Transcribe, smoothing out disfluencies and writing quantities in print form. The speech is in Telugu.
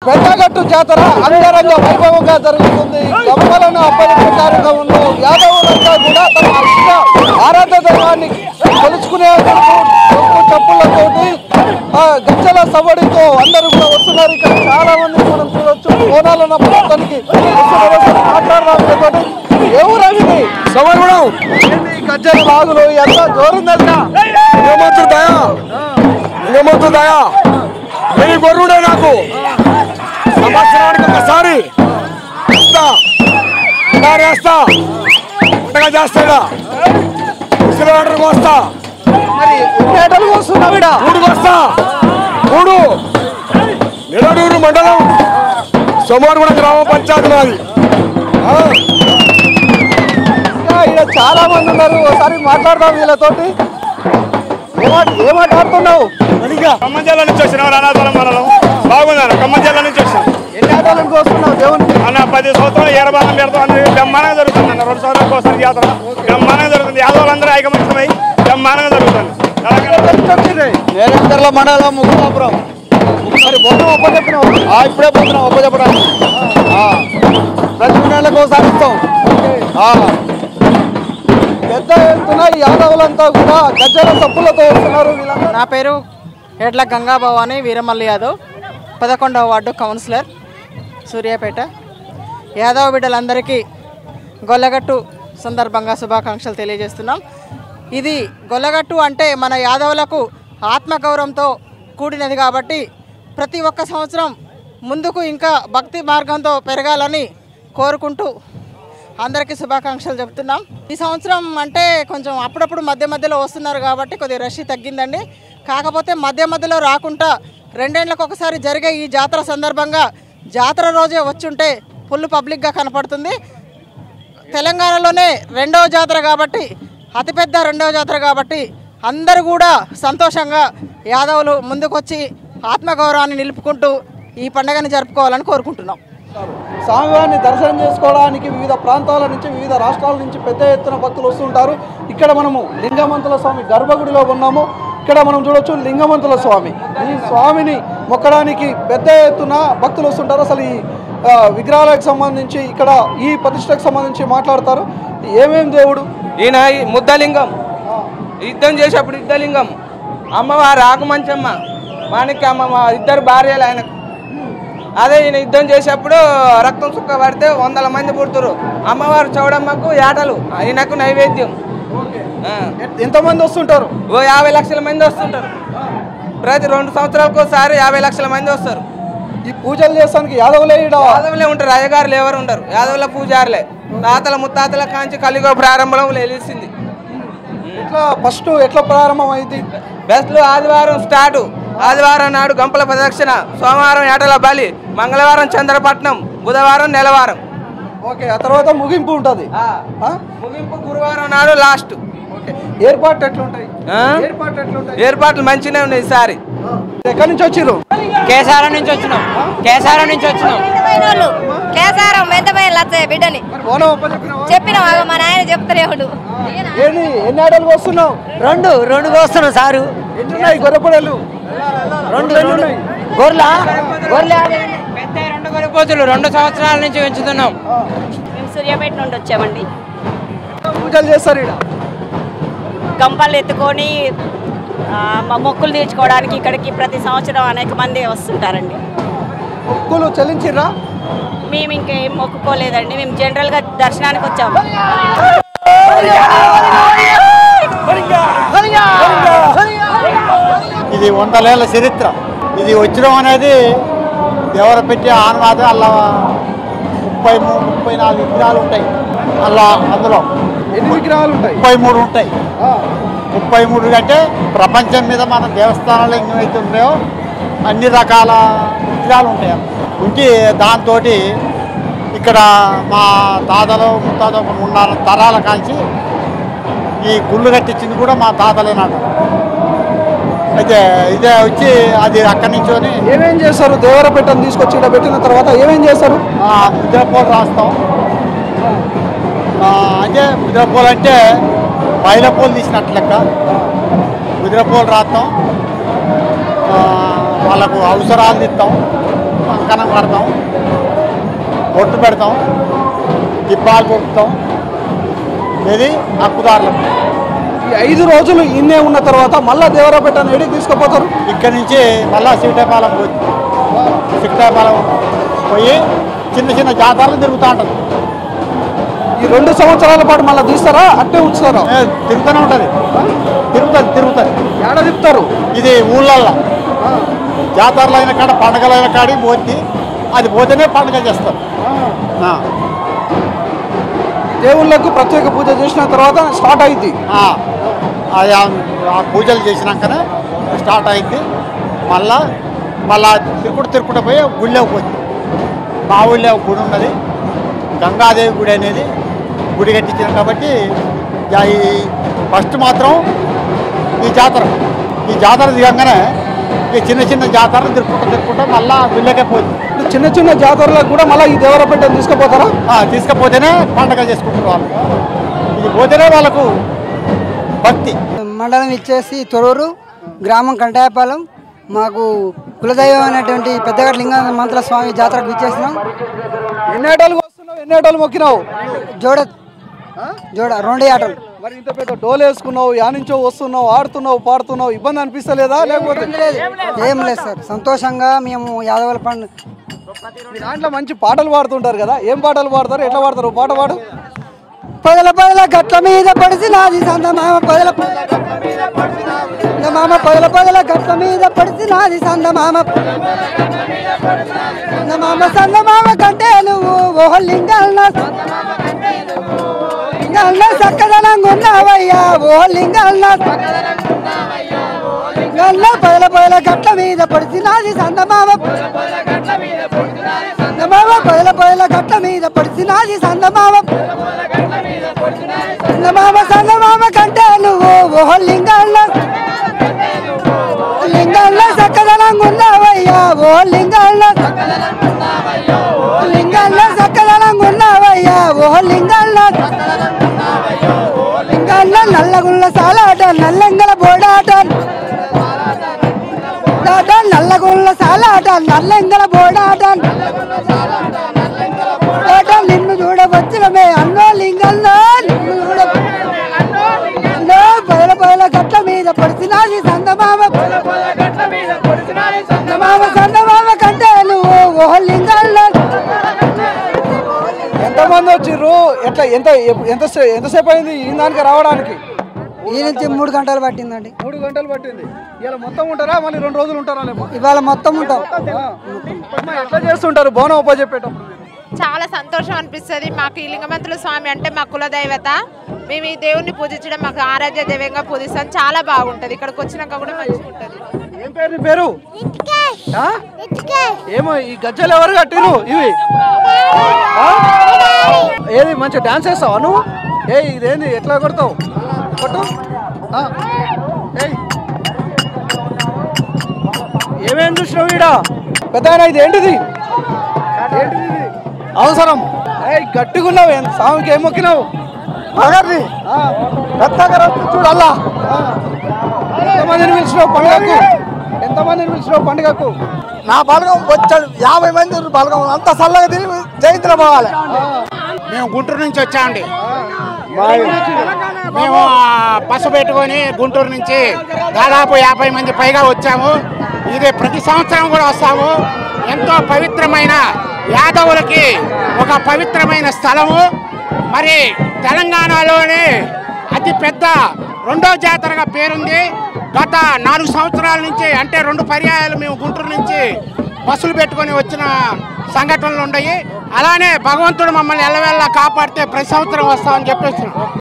పెద్దగట్టు జాతర అంగరంగ వైభవంగా జరుగుతుంది. గంపలను అప్పగించే కార్యక్రమంలో యాదవులంతా కూడా తమ ఇష్ట ఆరాధ్య దైవాన్ని కొలుచుకునేందుకు చెప్పులతోటి గజ్జల సవడితో అందరూ కూడా వస్తున్నారు. ఇక్కడ చాలా మంది మనం చూడొచ్చు. కోనాలన్న ప్రాంతానికి మాట్లాడడానికి ఎవరవి సవరగూడెం గజ్జల లాగులు ఎంత జోరుందన్నా దయా నేను గొర్రుడే నాకు సంవత్సరానికి ఒకసారి చేస్తాడా ముసలివాటర్కి వస్తా మరి వస్తున్నా మూడుకు వస్తా మూడు నిడనూరు మండలం సోమవారగూడ గ్రామ పంచాయతీ నాది. ఇక్కడ చాలా మంది ఉన్నారు. ఒకసారి మాట్లాడదాం వీళ్ళతోటి. ఏమాట్లాడుతున్నావు? ఖమ్మం జిల్లా నుంచి వచ్చినాం. అనాథాలం మండలం బాగుందన్న. ఖమ్మం జిల్లా నుంచి వచ్చినాం. ఎన్ని ఆటోలకు వస్తున్నావు దేవునికి? అన్న 10 సంవత్సరాలు ఏరబాలం పెడతాం. బ్రహ్మాండంగా జరుగుతుంది అన్న. 2 సంవత్సరాలకు వస్తుంది జాతర. బ్రహ్మాండంగా జరుగుతుంది. యాదవులందరూ ఐకమత్యమై బ్రహ్మాండంగా జరుగుతుంది. నేరేందర్ల మండలం ముగ్గురాపురం. మరి భోజనం ఒప్పచెప్పినావు? ఇప్పుడే పోతున్నాం ఒప్పచెప్పడానికి. ప్రతి నెలకు ఒకసారి ఇస్తాం. పెద్ద ఎత్తున ఈ యాదవులంతా కూడా గజ్జల తప్పులతో వస్తున్నారు. నా పేరు ఎడ్ల గంగా భవాని వీరమల్లి యాదవ్, 11వ వార్డు కౌన్సిలర్, సూర్యాపేట. యాదవ్ బిడ్డలందరికీ గొల్లగట్టు సందర్భంగా శుభాకాంక్షలు తెలియజేస్తున్నాం. ఇది గొల్లగట్టు అంటే మన యాదవులకు ఆత్మగౌరవంతో కూడినది కాబట్టి ప్రతి ఒక్క సంవత్సరం ముందుకు ఇంకా భక్తి మార్గంతో పెరగాలని కోరుకుంటూ అందరికీ శుభాకాంక్షలు చెప్తున్నాం. ఈ సంవత్సరం అంటే కొంచెం అప్పుడప్పుడు మధ్యలో వస్తున్నారు కాబట్టి కొద్దిగా రష్ తగ్గిందండి. కాకపోతే మధ్యలో రాకుండా 2 ఏళ్లకు ఒకసారి జరిగే ఈ జాతర సందర్భంగా జాతర రోజే వచ్చుంటే ఫుల్ పబ్లిక్గా కనపడుతుంది. తెలంగాణలోనే 2వ జాతర కాబట్టి, అతిపెద్ద 2వ జాతర కాబట్టి అందరూ కూడా సంతోషంగా యాదవులు ముందుకొచ్చి ఆత్మగౌరవాన్ని నిలుపుకుంటూ ఈ పండుగని జరుపుకోవాలని కోరుకుంటున్నాం. స్వామివారిని దర్శనం చేసుకోవడానికి వివిధ ప్రాంతాల నుంచి, వివిధ రాష్ట్రాల నుంచి పెద్ద ఎత్తున భక్తులు వస్తుంటారు. ఇక్కడ మనము లింగమంతుల స్వామి గర్భగుడిలో ఉన్నాము. ఇక్కడ మనం చూడొచ్చు లింగమంతుల స్వామి. ఈ స్వామిని మొక్కడానికి పెద్ద ఎత్తున భక్తులు వస్తుంటారు. అసలు ఈ విగ్రహాలకు సంబంధించి, ఇక్కడ ఈ ప్రతిష్టకు సంబంధించి మాట్లాడతారు. ఏమేం దేవుడు ఈయన ముద్దలింగం, యుద్ధం చేసేప్పుడు యుద్ధలింగం, అమ్మవారు ఆకుమంచమ్మ, మాణిక్యమ్మ, 2 భార్యలు ఆయనకు. అదే ఈయన యుద్ధం చేసేప్పుడు రక్తం సుక్క పడితే 100 మంది పుడుతురు. అమ్మవారు చౌడమ్మకు ఏటలు, ఈయనకు నైవేద్యం. ఎంతమంది వస్తుంటారు? 50 లక్షల మంది వస్తుంటారు. ప్రతి 2 సంవత్సరాలకు ఒకసారి 50 లక్షల మంది వస్తారు. ఈ పూజలు చేస్తానికి యాదవులే ఉంటారు. అయ్యగారులు ఎవరు ఉండరు. యాదవుల పూజారులే. తాతల ముత్తాతల కాంచి కలిగో ప్రారంభంలో తెలిసింది. ఎట్లా ప్రారంభం అయింది? బెస్ట్లు ఆదివారం స్టార్ట్. ఆదివారం నాడు గంపల ప్రదక్షిణ, సోమవారం ఏటల బలి, మంగళవారం చంద్రపట్నం, బుధవారం నెలవారం. ఓకే, ఆ తర్వాత ముగింపు ఉంటుంది. ముగింపు గురువారం నాడు లాస్ట్. ఏర్పాట్లు ఎట్లుంటాయి? ఏర్పాట్లు మంచిగానే ఉన్నాయి. ఈసారి ఎక్కడి నుంచి వచ్చిర్రు? కేసారం నుంచి వచ్చినాం. కేసారం మెంతమైన లచ్చయ్య బిడ్డని చెప్పిన మా నాయన చెప్తారేవుడు. ఎన్ని ఆటలు వస్తున్నావు? 2 వస్తున్నాం సారు. ఎన్నున్నాయి గొర్రెపడలు? 2 గొర్రెల పెద్ద 2 గొర్రెపోతులు 2 సంవత్సరాల నుంచి పెంచుతున్నాం. మేము సూర్యాపేట నుండి వచ్చామండి. పూజలు చేస్తారు ఇక్కడ? గంపలు ఎత్తుకొని మొక్కులు తీర్చుకోవడానికి ఇక్కడికి ప్రతి సంవత్సరం అనేక మంది వస్తుంటారండి. మొక్కులు చెల్లించిర్రా? మేము ఇంకేం మొక్కుకోలేదండి. మేము జనరల్గా దర్శనానికి వచ్చాము. ఇది 100 ఏళ్ల చరిత్ర. ఇది వచ్చడం అనేది దేవర పెట్టి ఆనవాద. అలా 34 విగ్రహాలు ఉంటాయి. అందులో ఎన్ని విగ్రహాలు ఉంటాయి? 33 ఉంటాయి. 33 అంటే ప్రపంచం మీద మన దేవస్థానాలు ఎన్నైతే ఉన్నాయో అన్ని రకాల విగ్రహాలు ఉంటాయి. ఉంచి దాంతో ఇక్కడ మా తాతలు ముత్తాతలు 3 తరాల కాంచి ఈ గుళ్ళు కట్టించింది కూడా మా తాతలేనాట. అయితే ఇదే వచ్చి అది అక్కడి నుంచి ఏమేం చేస్తారు? దేవరపేటను తీసుకొచ్చి ఇక్కడ పెట్టిన తర్వాత ఏమేం చేస్తారు? ముద్రపోలు రాస్తాం. అంటే ముద్రపోలు అంటే మైలపోలు తీసినట్లు లెక్క. ముద్రపోలు రాస్తాం, వాళ్ళకు అవసరాలు ఇస్తాం. కంకణం కడతాం, బొట్టు పెడతాం, దిబ్బాలు పెడతాం. ఇది హక్కుదారులకు. ఈ 5 రోజులు ఇన్నే ఉన్న తర్వాత మళ్ళా దేవరాపేట ఏడికి తీసుకుపోతారు? ఇక్కడి నుంచి మళ్ళా సిక్టాయపాలెం పోయి చిన్న చిన్న జాతరలు తిరుగుతూ ఉంటుంది. ఈ 2 సంవత్సరాల పాటు మళ్ళీ తీస్తారా అట్టే ఉంచుతారా? తిరుగుతూనే ఉంటుంది. తిరుగుతుంది. ఏడ తిప్పుతారు? ఇది ఊళ్ళల్లో జాతరలు అయిన కాడ పండగలైన కాడి పోతే అది పోతేనే పండుగ చేస్తారు. దేవుళ్ళకు ప్రత్యేక పూజ చేసిన తర్వాత స్టార్ట్ అయింది. ఆ పూజలు చేసినాకనే స్టార్ట్ అయింది. మళ్ళా తిరుకుంట పోయి గుళ్ళోకి పోతుంది. మా ఊళ్ళో ఒక గుడి ఉన్నది, గంగాదేవి గుడి అనేది గుడి కట్టించారు. కాబట్టి ఈ ఫస్ట్ మాత్రం ఈ జాతర దిగంగానే ఈ చిన్న చిన్న జాతరలు తిరుక్కుంటా మళ్ళా గుళ్ళకే పోతుంది. చిన్న చిన్న జాతరలకు కూడా మళ్ళీ ఈ దేవరాపేట తీసుకుపోతారా? తీసుకపోతేనే పండగ చేసుకుంటారు వాళ్ళు. ఇది పోతేనే వాళ్ళకు భక్తి. మండలం ఇచ్చేసి తొరూరు, గ్రామం కంటాయపాలెం. మాకు కులదైవం అనేటువంటి పెద్దగట్ల లింగమంతుల స్వామి జాతరకు ఇచ్చేసినాం. ఎన్నేటాలు మొక్కినావు? జోడ 2 ఆటలు. మరి ఇంత పెద్ద డోలు వేసుకున్నావు, యానించో వస్తున్నావు, ఆడుతున్నావు, పాడుతున్నావు, ఇబ్బంది అనిపిస్తలేదా? లేకపోతే ఏం లేదు సార్, సంతోషంగా మేము యాదవుల పండుగ. మీ దాంట్లో మంచి పాటలు పాడుతుంటారు కదా, ఏం పాటలు పాడతారు, ఎట్లా పాడతారు? పాట పాడు. పదల గట్ల మీద పడిసినాది సందమామ, పదల గట్ల మీద పడిసినాది సందమామ, సందమామ కంటే నువ్వు ఓ లింగన్న చక్కదనంగా ఉన్నావయ్యా, ఓ లింగన్న పదల గట్ల మీద పడిసినాది సందమామ, పదల గట్ల మీద పడిసినాది సందమామ, సందమామ కంటే నువ్వు ఓ లింగన్న చక్కదనంగా ఉన్నావయ్యా, ఓ లింగన్న చక్కదనంగా ఉన్నావయ్యా, ఓ లింగన్న నల్లగుల్ల సాలాట నల్లంగల బోడాట, నల్లగుల్ల సాలాట నల్లంగల బోడాట, నిన్ను చూడవచ్చులమే అన్నో లింగన్న, నిన్ను పదల గట్ల మీద పడిసినాది సందమామ, సందమామ కంటే నువ్వు ఓ లింగన్న. ఎంతమంది వచ్చిర్రు? ఎట్లా ఎంతసేపు అయింది ఈ దానికి రావడానికి? ఈ నుంచి 3 గంటలు పట్టిందండి. 3 గంటలు పట్టింది. ఇలా మొత్తం ఉంటారా, మళ్ళీ 2 రోజులు ఉంటారా? ఇవాళ మొత్తం ఉంటాం. ఎట్లా చేస్తుంటారు బోనం చెప్పేటప్పుడు? చాలా సంతోషం అనిపిస్తుంది. మాకు ఈ లింగమంతుల స్వామి అంటే మా కుల దైవత. మేము ఈ దేవుణ్ణి పూజించడం మాకు ఆరాధ్య దైవంగా పూజిస్తాం. చాలా బాగుంటది. ఇక్కడికి వచ్చినాక కూడా మంచిగా ఉంటది. ఏం పేరు నీ పేరు? ఏమో ఈ గజ్జలు ఎవరు కట్టిరు ఇవి? ఏది మంచి డాన్స్ వేస్తావా నువ్వు? ఇదేంది ఎట్లా కొడతావు? కొట్టు. ఏమేం చూసినావు ఈడ? పెద్ద ఇది ఏంటిది? అవసరం గట్టిగున్నావు. స్వామికి ఏం మొక్కినావు? చూడల్లా. ఎంతమందిని పిలిచినావు పండుగకు? పండుగకు? నా బలగం వచ్చాడు 50 మంది బలగం అంతా చల్లగా తిరిగి జయంతిలో పోవాలి. మేము గుంటూరు నుంచి వచ్చామండి. మేము బస్సు పెట్టుకొని గుంటూరు నుంచి దాదాపు 50 మంది పైగా వచ్చాము. ఇది ప్రతి సంవత్సరం కూడా వస్తాము. ఎంతో పవిత్రమైన యాదవులకి ఒక పవిత్రమైన స్థలము. మరి తెలంగాణలోనే అతి పెద్ద 2వ జాతరగా పేరుంది. గత 4 సంవత్సరాల నుంచి అంటే 2 పర్యాయాలు మేము గుంటూరు నుంచి బస్సులు పెట్టుకొని వచ్చిన సంఘటనలు ఉన్నాయి. అలానే భగవంతుడు మమ్మల్ని ఎల్లవెల్లా కాపాడితే ప్రతి సంవత్సరం వస్తామని చెప్పేస్తున్నాం.